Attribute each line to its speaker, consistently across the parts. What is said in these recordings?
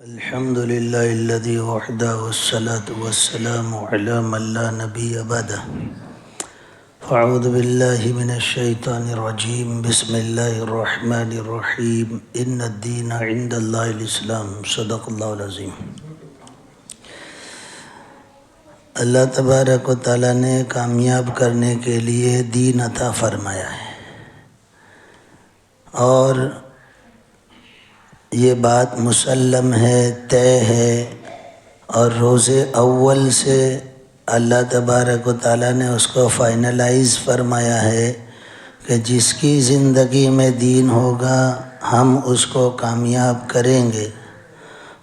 Speaker 1: الحمد لله الذي وحده والصلاة والسلام على من لا نبي بعده. فأعوذ بالله من الشيطان الرجيم. بسم الله الرحمن الرحيم. إن الدين عند الله الإسلام. صدق الله العظيم. اللہ تبارک و تعالیٰ نے کامیاب کرنے کے لیے دین عطا فرمایا ہے، اور یہ بات مسلم ہے، طے ہے، اور روز اول سے اللہ تبارک و تعالیٰ نے اس کو فائنلائز فرمایا ہے کہ جس کی زندگی میں دین ہوگا ہم اس کو کامیاب کریں گے،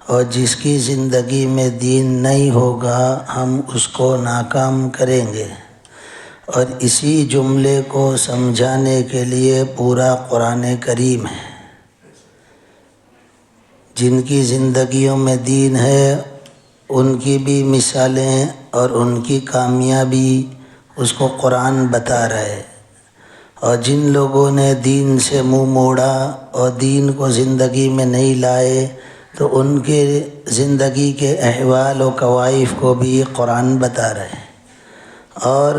Speaker 1: اور جس کی زندگی میں دین نہیں ہوگا ہم اس کو ناکام کریں گے۔ اور اسی جملے کو سمجھانے کے لیے پورا قرآن کریم ہے۔ جن کی زندگیوں میں دین ہے ان کی بھی مثالیں اور ان کی کامیابی اس کو قرآن بتا رہا ہے، اور جن لوگوں نے دین سے منہ موڑا اور دین کو زندگی میں نہیں لائے تو ان کے زندگی کے احوال و کوائف کو بھی قرآن بتا رہے ہیں، اور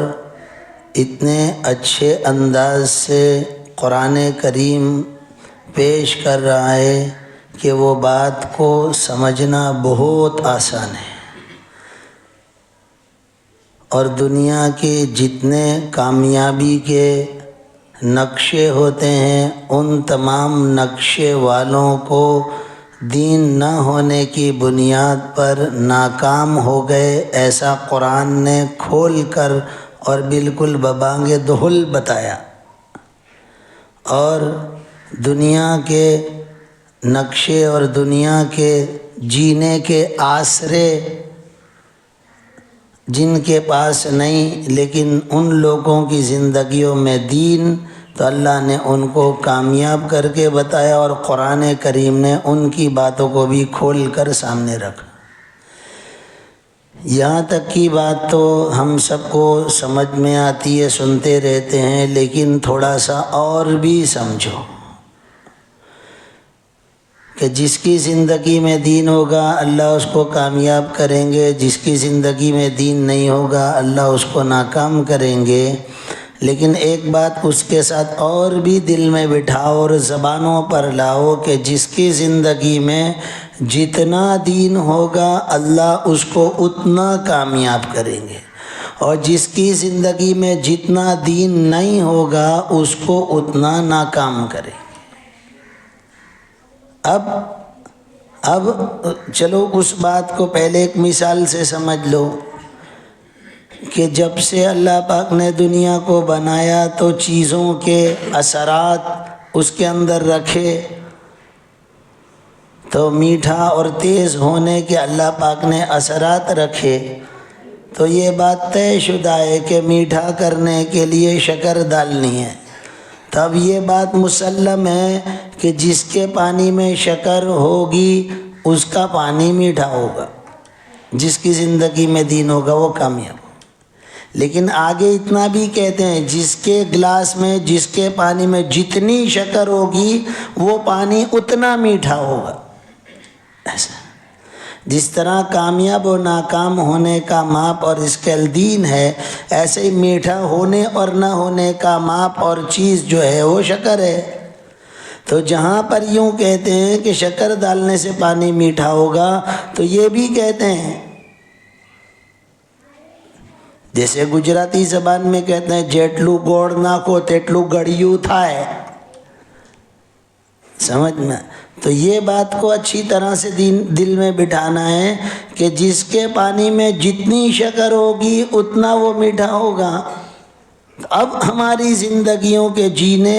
Speaker 1: اتنے اچھے انداز سے قرآن کریم پیش کر رہا ہے کہ وہ بات کو سمجھنا بہت آسان ہے۔ اور دنیا کے جتنے کامیابی کے نقشے ہوتے ہیں ان تمام نقشے والوں کو دین نہ ہونے کی بنیاد پر ناکام ہو گئے، ایسا قرآن نے کھول کر اور بالکل ببانگ دہل بتایا۔ اور دنیا کے نقشے اور دنیا کے جینے کے آسرے جن کے پاس نہیں، لیکن ان لوگوں کی زندگیوں میں دین، تو اللہ نے ان کو کامیاب کر کے بتایا، اور قرآن کریم نے ان کی باتوں کو بھی کھول کر سامنے رکھا۔ یہاں تک کی بات تو ہم سب کو سمجھ میں آتی ہے، سنتے رہتے ہیں، لیکن تھوڑا سا اور بھی سمجھو کہ جس کی زندگی میں دین ہوگا اللہ اس کو کامیاب کریں گے، جس کی زندگی میں دین نہیں ہوگا اللہ اس کو ناکام کریں گے۔ لیکن ایک بات اس کے ساتھ اور بھی دل میں بٹھاؤ اور زبانوں پر لاؤ کہ جس کی زندگی میں جتنا دین ہوگا اللہ اس کو اتنا کامیاب کریں گے، اور جس کی زندگی میں جتنا دین نہیں ہوگا اس کو اتنا ناکام کریں گے۔ اب چلو اس بات کو پہلے ایک مثال سے سمجھ لو کہ جب سے اللہ پاک نے دنیا کو بنایا تو چیزوں کے اثرات اس کے اندر رکھے، تو میٹھا اور تیز ہونے کے اللہ پاک نے اثرات رکھے، تو یہ بات طے شدہ ہے کہ میٹھا کرنے کے لیے شکر ڈالنی ہے۔ تب یہ بات مسلم ہے کہ جس کے پانی میں شکر ہوگی اس کا پانی میٹھا ہوگا، جس کی زندگی میں دین ہوگا وہ کامیاب ہوگا۔ لیکن آگے اتنا بھی کہتے ہیں جس کے گلاس میں، جس کے پانی میں جتنی شکر ہوگی وہ پانی اتنا میٹھا ہوگا۔ ایسا جس طرح کامیاب و ناکام ہونے کا ماپ اور اسکیل دین ہے، ایسے ہی میٹھا ہونے اور نہ ہونے کا ماپ اور چیز جو ہے وہ شکر ہے۔ تو جہاں پر یوں کہتے ہیں کہ شکر ڈالنے سے پانی میٹھا ہوگا، تو یہ بھی کہتے ہیں جیسے گجراتی زبان میں کہتے ہیں جیٹلو گوڑ ناکھو تیٹلو گڑیو تھائے، سمجھ میں؟ تو یہ بات کو اچھی طرح سے دل میں بٹھانا ہے کہ جس کے پانی میں جتنی شکر ہوگی اتنا وہ میٹھا ہوگا۔ اب ہماری زندگیوں کے جینے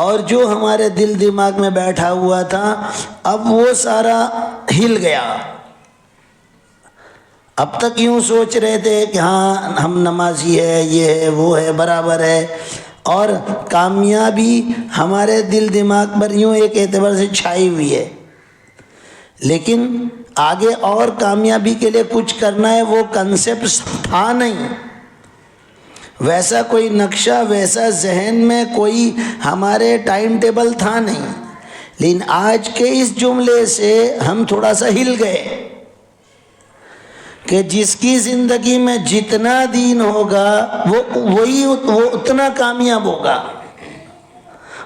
Speaker 1: اور جو ہمارے دل دماغ میں بیٹھا ہوا تھا اب وہ سارا ہل گیا۔ اب تک یوں سوچ رہے تھے کہ ہاں ہم نمازی ہے، یہ ہے، وہ ہے، برابر ہے، اور کامیابی ہمارے دل دماغ پر یوں ایک اعتبار سے چھائی ہوئی ہے، لیکن آگے اور کامیابی کے لیے کچھ کرنا ہے وہ کنسیپٹ تھا نہیں، ویسا کوئی نقشہ، ویسا ذہن میں کوئی ہمارے ٹائم ٹیبل تھا نہیں۔ لیکن آج کے اس جملے سے ہم تھوڑا سا ہل گئے کہ جس کی زندگی میں جتنا دین ہوگا وہ اتنا کامیاب ہوگا،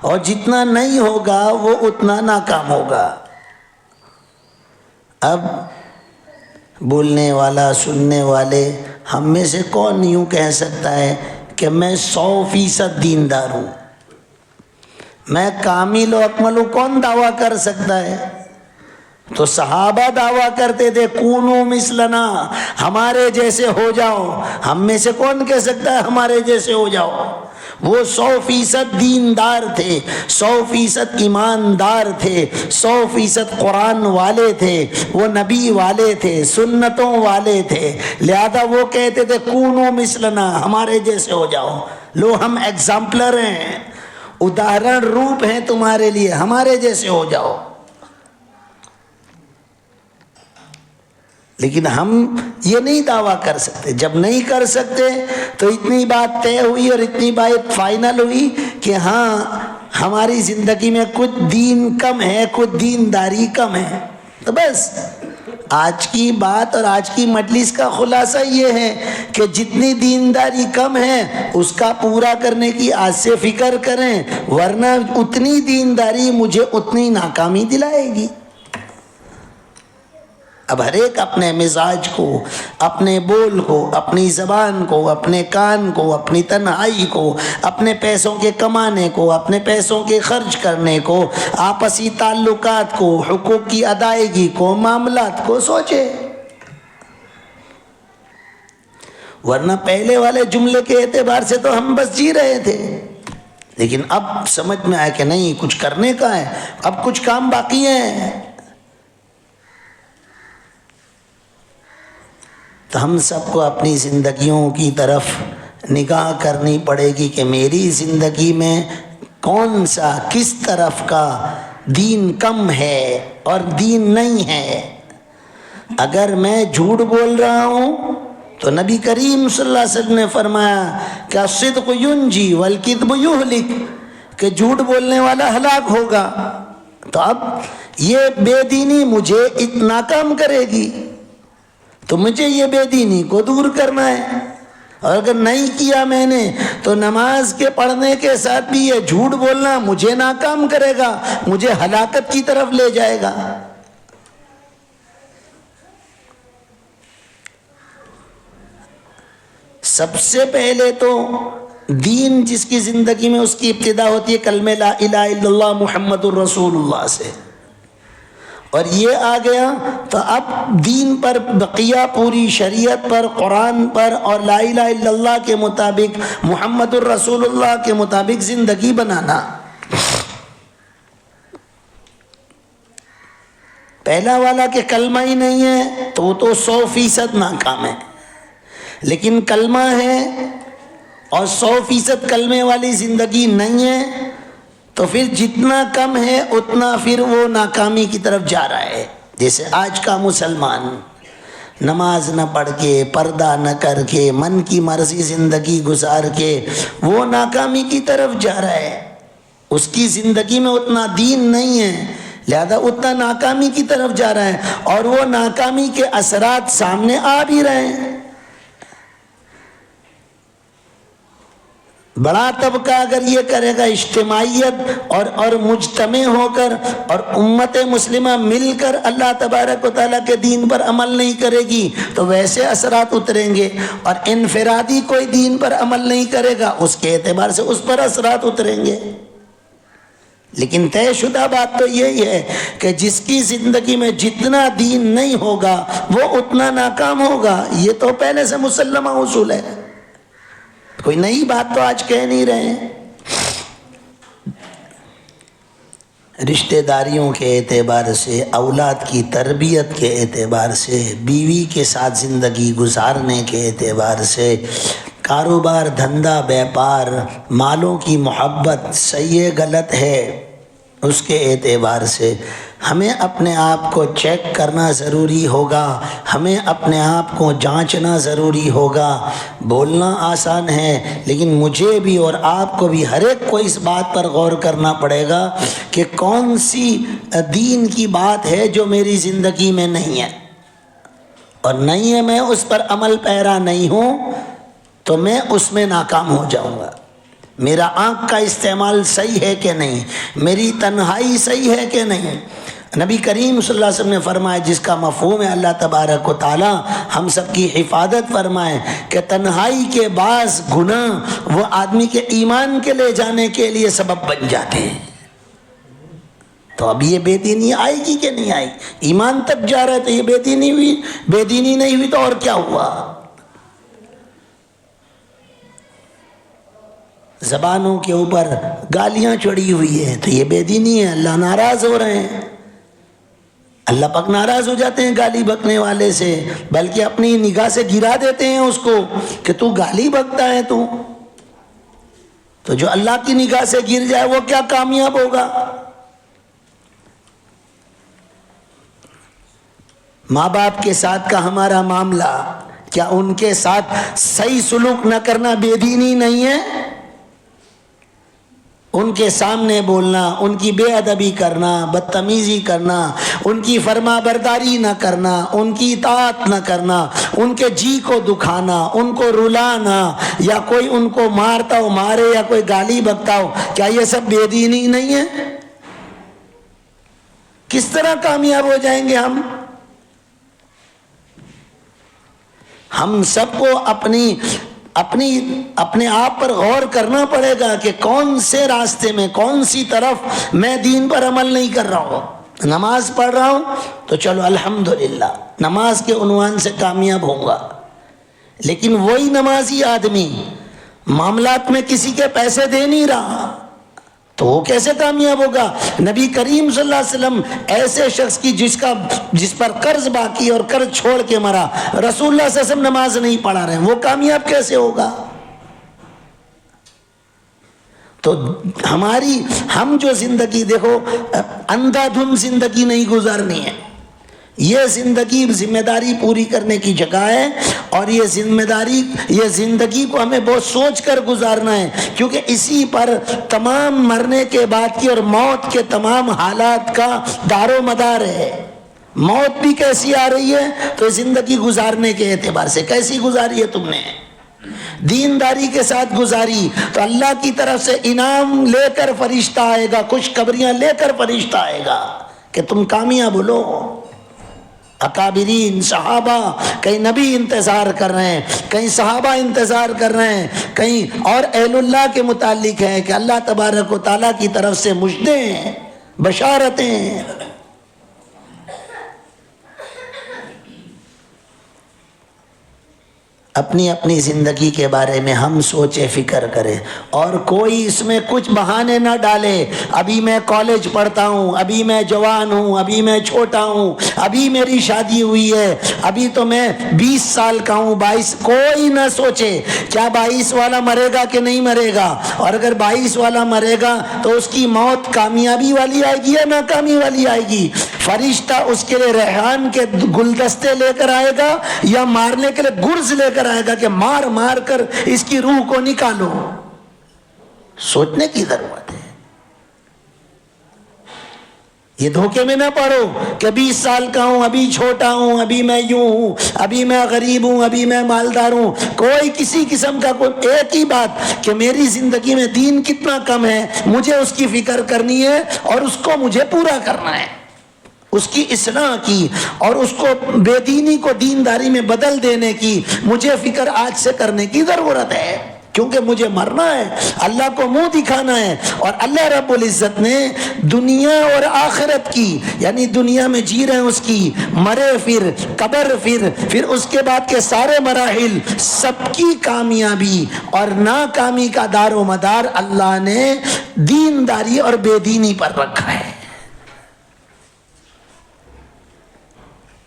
Speaker 1: اور جتنا نہیں ہوگا وہ اتنا ناکام ہوگا۔ اب بولنے والا، سننے والے، ہم میں سے کون یوں کہہ سکتا ہے کہ میں 100% دیندار ہوں؟ میں کامل و اکمل ہوں، کون دعویٰ کر سکتا ہے؟ تو صحابہ دعویٰ کرتے تھے کونو مثلنا، ہمارے جیسے ہو جاؤ۔ ہم میں سے کون کہہ سکتا ہے ہمارے جیسے ہو جاؤ؟ وہ 100% دیندار تھے، 100% ایماندار تھے، 100% قرآن والے تھے، وہ نبی والے تھے، سنتوں والے تھے، لہذا وہ کہتے تھے کونو مثلنا، ہمارے جیسے ہو جاؤ۔ لو ہم ایگزامپلر ہیں، اداہرن روپ ہیں تمہارے لیے، ہمارے جیسے ہو جاؤ۔ لیکن ہم یہ نہیں دعویٰ کر سکتے۔ جب نہیں کر سکتے تو اتنی بات طے ہوئی اور اتنی بات فائنل ہوئی کہ ہاں ہماری زندگی میں کچھ دین کم ہے، کچھ دینداری کم ہے۔ تو بس آج کی بات اور آج کی مجلس کا خلاصہ یہ ہے کہ جتنی دینداری کم ہے اس کا پورا کرنے کی آج سے فکر کریں، ورنہ اتنی دینداری مجھے اتنی ناکامی دلائے گی۔ اب ہر ایک اپنے مزاج کو، اپنے بول کو، اپنی زبان کو، اپنے کان کو، اپنی تنہائی کو، اپنے پیسوں کے کمانے کو، اپنے پیسوں کے خرچ کرنے کو، آپسی تعلقات کو، حقوق کی ادائیگی کو، معاملات کو سوچے۔ ورنہ پہلے والے جملے کے اعتبار سے تو ہم بس جی رہے تھے، لیکن اب سمجھ میں آیا کہ نہیں، کچھ کرنے کا ہے، اب کچھ کام باقی ہیں۔ تو ہم سب کو اپنی زندگیوں کی طرف نگاہ کرنی پڑے گی کہ میری زندگی میں کون سا، کس طرف کا دین کم ہے اور دین نہیں ہے۔ اگر میں جھوٹ بول رہا ہوں تو نبی کریم صلی اللہ علیہ وسلم نے فرمایا کہ الصدق ینجی والکذب یہلک، کہ جھوٹ بولنے والا ہلاک ہوگا۔ تو اب یہ بے دینی مجھے ناکام کرے گی، تو مجھے یہ بے دینی کو دور کرنا ہے، اور اگر نہیں کیا میں نے تو نماز کے پڑھنے کے ساتھ بھی یہ جھوٹ بولنا مجھے ناکام کرے گا، مجھے ہلاکت کی طرف لے جائے گا۔ سب سے پہلے تو دین جس کی زندگی میں اس کی ابتدا ہوتی ہے کلمہ لا الہ الا اللہ محمد الرسول اللہ سے، اور یہ آ گیا تو اب دین پر، بقیہ پوری شریعت پر، قرآن پر اور لا الہ الا اللہ کے مطابق، محمد الرسول اللہ کے مطابق زندگی بنانا۔ پہلا والا کہ کلمہ ہی نہیں ہے تو وہ تو 100% ناکام ہے، لیکن کلمہ ہے اور 100% کلمے والی زندگی نہیں ہے تو پھر جتنا کم ہے اتنا پھر وہ ناکامی کی طرف جا رہا ہے۔ جیسے آج کا مسلمان نماز نہ پڑھ کے، پردہ نہ کر کے، من کی مرضی زندگی گزار کے وہ ناکامی کی طرف جا رہا ہے۔ اس کی زندگی میں اتنا دین نہیں ہے، لہذا اتنا ناکامی کی طرف جا رہا ہے، اور وہ ناکامی کے اثرات سامنے آ بھی رہے ہیں۔ بڑا طبقہ اگر یہ کرے گا اجتماعیت اور مجتمع ہو کر، اور امت مسلمہ مل کر اللہ تبارک و تعالیٰ کے دین پر عمل نہیں کرے گی تو ویسے اثرات اتریں گے، اور انفرادی کوئی دین پر عمل نہیں کرے گا اس کے اعتبار سے اس پر اثرات اتریں گے۔ لیکن طے شدہ بات تو یہی ہے کہ جس کی زندگی میں جتنا دین نہیں ہوگا وہ اتنا ناکام ہوگا، یہ تو پہلے سے مسلمہ اصول ہے، کوئی نئی بات تو آج کہہ نہیں رہے ہیں۔ رشتہ داریوں کے اعتبار سے، اولاد کی تربیت کے اعتبار سے، بیوی کے ساتھ زندگی گزارنے کے اعتبار سے، کاروبار، دھندا، بیپار، مالوں کی محبت صحیح غلط ہے اس کے اعتبار سے، ہمیں اپنے آپ کو چیک کرنا ضروری ہوگا، ہمیں اپنے آپ کو جانچنا ضروری ہوگا۔ بولنا آسان ہے لیکن مجھے بھی اور آپ کو بھی، ہر ایک کو اس بات پر غور کرنا پڑے گا کہ کون سی دین کی بات ہے جو میری زندگی میں نہیں ہے، اور نہیں ہے، میں اس پر عمل پیرا نہیں ہوں تو میں اس میں ناکام ہو جاؤں گا۔ میرا آنکھ کا استعمال صحیح ہے کہ نہیں، میری تنہائی صحیح ہے کہ نہیں۔ نبی کریم صلی اللہ علیہ وسلم نے فرمایا، جس کا مفہوم ہے اللہ تبارک و تعالی ہم سب کی حفاظت فرمائے، کہ تنہائی کے بعض گناہ وہ آدمی کے ایمان کے لے جانے کے لیے سبب بن جاتے ہیں۔ تو اب یہ بے دینی آئے گی کہ نہیں آئے گی؟ ایمان تک جا رہا ہے تو یہ بے دینی ہوئی، بے دینی نہیں ہوئی تو اور کیا ہوا؟ زبانوں کے اوپر گالیاں چڑھی ہوئی ہیں تو یہ بے دینی ہے، اللہ ناراض ہو رہے ہیں، اللہ پاک ناراض ہو جاتے ہیں گالی بکنے والے سے، بلکہ اپنی نگاہ سے گرا دیتے ہیں اس کو کہ تو گالی بکتا ہے۔ تو جو اللہ کی نگاہ سے گر جائے وہ کیا کامیاب ہوگا؟ ماں باپ کے ساتھ کا ہمارا معاملہ، کیا ان کے ساتھ صحیح سلوک نہ کرنا بے دینی نہیں ہے؟ ان کے سامنے بولنا، ان کی بے ادبی کرنا، بدتمیزی کرنا، ان کی فرما برداری نہ کرنا، ان کی اطاعت نہ کرنا، ان کے جی کو دکھانا، ان کو رلانا، یا کوئی ان کو مارتا ہو مارے یا کوئی گالی بکتا ہو، کیا یہ سب بے دینی نہیں ہے؟ کس طرح کامیاب ہو جائیں گے ہم؟ ہم سب کو اپنے آپ پر غور کرنا پڑے گا کہ کون سے راستے میں، کون سی طرف میں دین پر عمل نہیں کر رہا ہوں۔ نماز پڑھ رہا ہوں تو چلو الحمدللہ نماز کے عنوان سے کامیاب ہوں گا، لیکن وہی نمازی آدمی معاملات میں کسی کے پیسے دے نہیں رہا تو وہ کیسے کامیاب ہوگا؟ نبی کریم صلی اللہ علیہ وسلم ایسے شخص کی جس پر قرض باقی اور قرض چھوڑ کے مرا، رسول اللہ صلی اللہ علیہ وسلم نماز نہیں پڑھا رہے ہیں، وہ کامیاب کیسے ہوگا؟ تو ہم جو زندگی، دیکھو اندھا دھند زندگی نہیں گزارنی ہے، یہ زندگی ذمہ داری پوری کرنے کی جگہ ہے، اور یہ زندگی کو ہمیں بہت سوچ کر گزارنا ہے، کیونکہ اسی پر تمام مرنے کے بعد کی اور موت کے تمام حالات کا دار و مدار ہے۔ موت بھی کیسی آ رہی ہے تو زندگی گزارنے کے اعتبار سے کیسی گزاری ہے تم نے؟ دینداری کے ساتھ گزاری تو اللہ کی طرف سے انعام لے کر فرشتہ آئے گا، خوشخبریاں لے کر فرشتہ آئے گا کہ تم کامیاب ہو۔ اکابرین صحابہ، کہیں نبی انتظار کر رہے ہیں، کہیں صحابہ انتظار کر رہے ہیں، کہیں اور اہل اللہ کے متعلق ہے کہ اللہ تبارک و تعالیٰ کی طرف سے مجدیں، بشارتیں۔ اپنی زندگی کے بارے میں ہم سوچے فکر کریں، اور کوئی اس میں کچھ بہانے نہ ڈالے، ابھی میں کالج پڑھتا ہوں، ابھی میں جوان ہوں، ابھی میں چھوٹا ہوں، ابھی میری شادی ہوئی ہے، ابھی تو میں 20 سال کا ہوں، 22، کوئی نہ سوچے کیا 22 والا مرے گا کہ نہیں مرے گا، اور اگر 22 والا مرے گا تو اس کی موت کامیابی والی آئے گی یا ناکامی والی آئے گی؟ فرشتہ اس کے لیے ریحان کے گلدستے لے کر آئے گا یا مارنے کے لیے گرز لے کر آئے گا کہ مار مار کر اس کی روح کو نکالو؟ سوچنے کی ضرورت ہے۔ یہ دھوکے میں نہ پڑو کہ 20 سال کا ہوں، ابھی چھوٹا ہوں، ابھی میں یوں ہوں، ابھی میں غریب ہوں، ابھی میں مالدار ہوں۔ کوئی کسی قسم کا کوئی ایک ہی بات کہ میری زندگی میں دین کتنا کم ہے، مجھے اس کی فکر کرنی ہے اور اس کو مجھے پورا کرنا ہے، اس کی اصلاح کی، اور اس کو بے دینی کو دینداری میں بدل دینے کی مجھے فکر آج سے کرنے کی ضرورت ہے، کیونکہ مجھے مرنا ہے، اللہ کو منہ دکھانا ہے۔ اور اللہ رب العزت نے دنیا اور آخرت کی، یعنی دنیا میں جی رہے ہیں اس کی، مرے پھر قبر، پھر اس کے بعد کے سارے مراحل، سب کی کامیابی اور ناکامی کا دار و مدار اللہ نے دینداری اور بے دینی پر رکھا ہے۔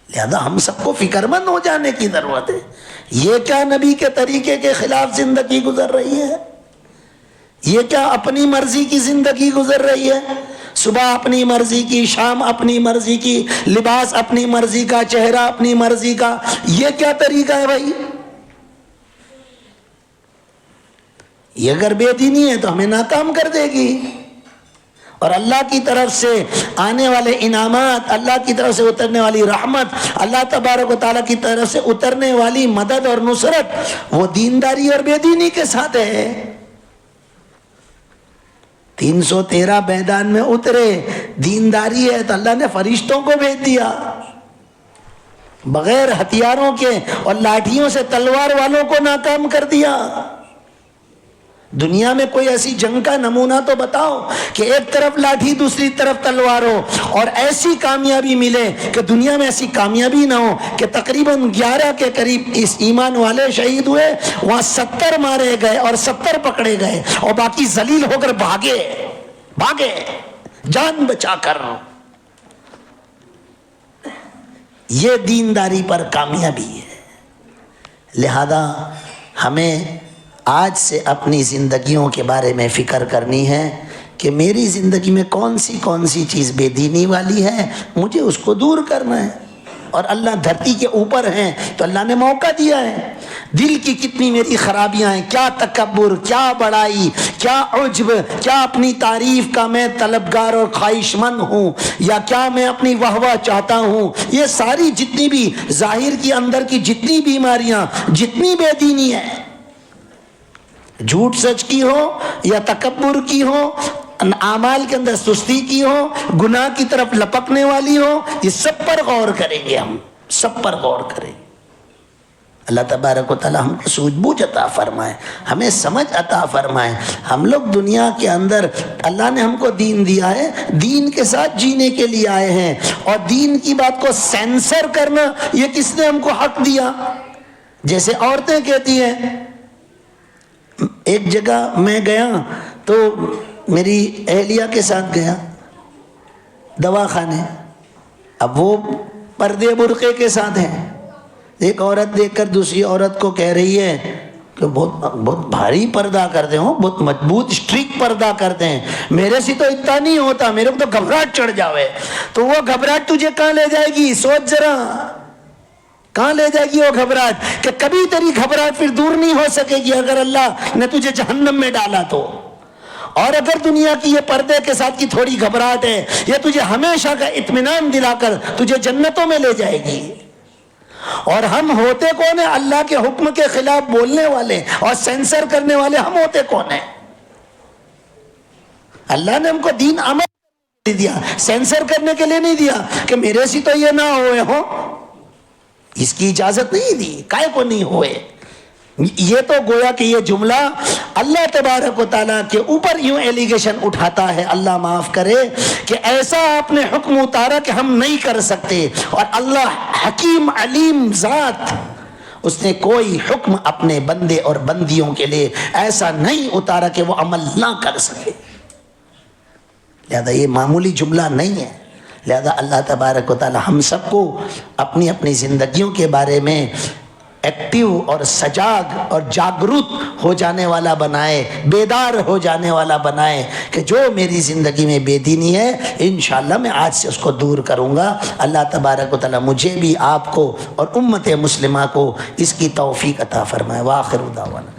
Speaker 1: لہذا ہم سب کو فکر مند ہو جانے کی ضرورت ہے۔ یہ کیا نبی کے طریقے کے خلاف زندگی گزر رہی ہے؟ یہ کیا اپنی مرضی کی زندگی گزر رہی ہے؟ صبح اپنی مرضی کی، شام اپنی مرضی کی، لباس اپنی مرضی کا، چہرہ اپنی مرضی کا، یہ کیا طریقہ ہے بھائی؟ یہ اگر بے دینی ہے تو ہمیں ناکام کر دے گی۔ اور اللہ کی طرف سے آنے والے انعامات، اللہ کی طرف سے اترنے والی رحمت، اللہ تبارک و تعالیٰ کی طرف سے اترنے والی مدد اور نصرت، وہ دینداری اور بے دینی کے ساتھ ہے۔ 313 میدان میں اترے، دینداری ہے تو اللہ نے فرشتوں کو بھیج دیا، بغیر ہتھیاروں کے اور لاٹھیوں سے تلوار والوں کو ناکام کر دیا۔ دنیا میں کوئی ایسی جنگ کا نمونہ تو بتاؤ کہ ایک طرف لاٹھی دوسری طرف تلوار ہو اور ایسی کامیابی ملے کہ دنیا میں ایسی کامیابی نہ ہو کہ تقریباً 11 کے قریب اس ایمان والے شہید ہوئے، وہاں 70 مارے گئے اور 70 پکڑے گئے اور باقی ذلیل ہو کر بھاگے جان بچا کر۔ یہ دینداری پر کامیابی ہے۔ لہذا ہمیں آج سے اپنی زندگیوں کے بارے میں فکر کرنی ہے کہ میری زندگی میں کون سی چیز بے دینی والی ہے، مجھے اس کو دور کرنا ہے۔ اور اللہ دھرتی کے اوپر ہیں تو اللہ نے موقع دیا ہے۔ دل کی کتنی میری خرابیاں ہیں، کیا تکبر، کیا بڑائی، کیا عجب، کیا اپنی تعریف کا میں طلبگار اور خواہش مند ہوں، یا کیا میں اپنی واہ چاہتا ہوں، یہ ساری جتنی بھی ظاہر کی اندر کی جتنی بیماریاں، جتنی بے دینی ہے، جھوٹ سچ کی ہو یا تکبر کی ہو، اعمال کے اندر سستی کی ہو، گناہ کی طرف لپکنے والی ہو، یہ سب پر غور کریں گے، ہم سب پر غور کریں۔ اللہ تبارک و تعالی ہم کو سوجھ بوجھ عطا فرمائے، ہمیں سمجھ عطا فرمائے۔ ہم لوگ دنیا کے اندر اللہ نے ہم کو دین دیا ہے، دین کے ساتھ جینے کے لیے آئے ہیں، اور دین کی بات کو سینسر کرنا یہ کس نے ہم کو حق دیا؟ جیسے عورتیں کہتی ہیں، ایک جگہ میں گیا تو میری اہلیہ کے ساتھ گیا دواخانے، اب وہ پردے برقعے کے ساتھ ہیں، ایک عورت دیکھ کر دوسری عورت کو کہہ رہی ہے کہ بہت بھاری پردہ کرتے ہو، بہت مضبوط اسٹرک پردہ کرتے ہیں، میرے سے تو اتنا نہیں ہوتا، میرے کو تو گھبراہٹ چڑھ جاوے۔ تو وہ گھبراہٹ تجھے کہاں لے جائے گی؟ سوچ ذرا، کہاں لے جائے گی وہ گھبراہٹ؟ کہ کبھی تیری گھبراہٹ پھر دور نہیں ہو سکے گی اگر اللہ نے تجھے جہنم میں ڈالا تو۔ اور اگر دنیا کی یہ پردے کے ساتھ کی تھوڑی گھبراہٹ ہے، یہ تجھے ہمیشہ کا اطمینان دلا کر تجھے جنتوں میں لے جائے گی۔ اور ہم ہوتے کون ہیں؟ اللہ کے حکم کے خلاف بولنے والے اور سینسر کرنے والے ہم ہوتے کون ہیں؟ اللہ نے ہم کو دین عمل دیا، سینسر کرنے کے لیے نہیں دیا کہ میرے سے تو یہ نہ ہوئے ہو، اس کی اجازت نہیں دی، کائے کو نہیں ہوئے۔ یہ تو گویا کہ یہ جملہ اللہ تبارک و تعالیٰ کے اوپر یوں ایلیگیشن اٹھاتا ہے، اللہ معاف کرے، کہ ایسا آپ نے حکم اتارا کہ ہم نہیں کر سکتے، اور اللہ حکیم علیم ذات، اس نے کوئی حکم اپنے بندے اور بندیوں کے لیے ایسا نہیں اتارا کہ وہ عمل نہ کر سکے۔ لہذا یہ معمولی جملہ نہیں ہے۔ لہذا اللہ تبارک و تعالی ہم سب کو اپنی اپنی زندگیوں کے بارے میں ایکٹیو اور سجاگ اور جاگرت ہو جانے والا بنائے، بیدار ہو جانے والا بنائے کہ جو میری زندگی میں بے دینی ہے انشاءاللہ میں آج سے اس کو دور کروں گا۔ اللہ تبارک و تعالی مجھے بھی، آپ کو اور امت مسلمہ کو اس کی توفیق عطا فرمائے۔ وآخر دعوانا